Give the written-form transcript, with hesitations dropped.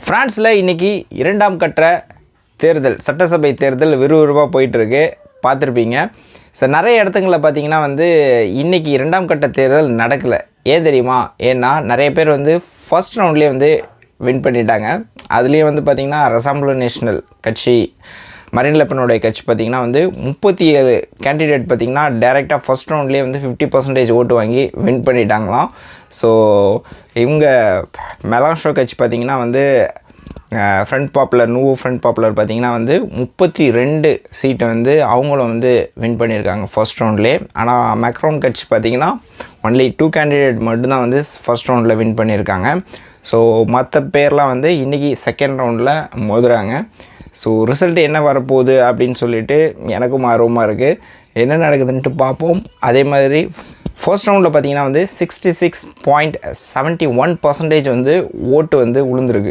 பிரான்ஸில் இன்றைக்கி இரண்டாம் கட்ட தேர்தல், சட்டசபை தேர்தல் விறுவிறுப்பாக போயிட்டுருக்கு, பார்த்துருப்பீங்க. ஸோ நிறைய இடத்துங்களில் பார்த்திங்கன்னா இன்றைக்கி இரண்டாம் கட்ட தேர்தல் நடக்கலை. ஏன் தெரியுமா? ஏன்னா நிறைய பேர் ஃபர்ஸ்ட் ரவுண்ட்லேயே வின் பண்ணிட்டாங்க. அதுலேயும் பார்த்திங்கன்னா ரசாம்பிள் நேஷனல் கட்சி, மரீன் லெ பெனுடைய கட்சி பார்த்திங்கன்னா 37 கேண்டிடேட் பார்த்திங்கன்னா டைரெக்டாக ஃபர்ஸ்ட் ரவுண்ட்லேயே 50% ஓட்டு வாங்கி வின் பண்ணிட்டாங்களாம். ஸோ இவங்க மெலான்ஷோ கட்சி பார்த்திங்கன்னா ஃப்ரண்ட் பாப்புலர், நூவோ ஃப்ரண்ட் பாப்புலர் பார்த்திங்கன்னா 32 சீட்டை அவங்களும் வின் பண்ணியிருக்காங்க ஃபர்ஸ்ட் ரவுண்ட்லேயே. ஆனால் மேக்ரோன் கட்சி பார்த்திங்கன்னா ஒன்லி 2 கேண்டிடேட் மட்டும்தான் ஃபர்ஸ்ட் ரவுண்டில் வின் பண்ணியிருக்காங்க. ஸோ மற்ற பேர்லாம் இன்றைக்கி செகண்ட் ரவுண்டில் மோதுறாங்க. ஸோ ரிசல்ட் என்ன வரப்போகுது அப்படின்னு சொல்லிட்டு எனக்கும் ஆர்வமாக இருக்குது. என்ன நடக்குதுன்ட்டு பார்ப்போம். அதே மாதிரி ஃபர்ஸ்ட் ரவுண்டில் பார்த்திங்கன்னா 66.71% ஓட்டு விழுந்திருக்கு.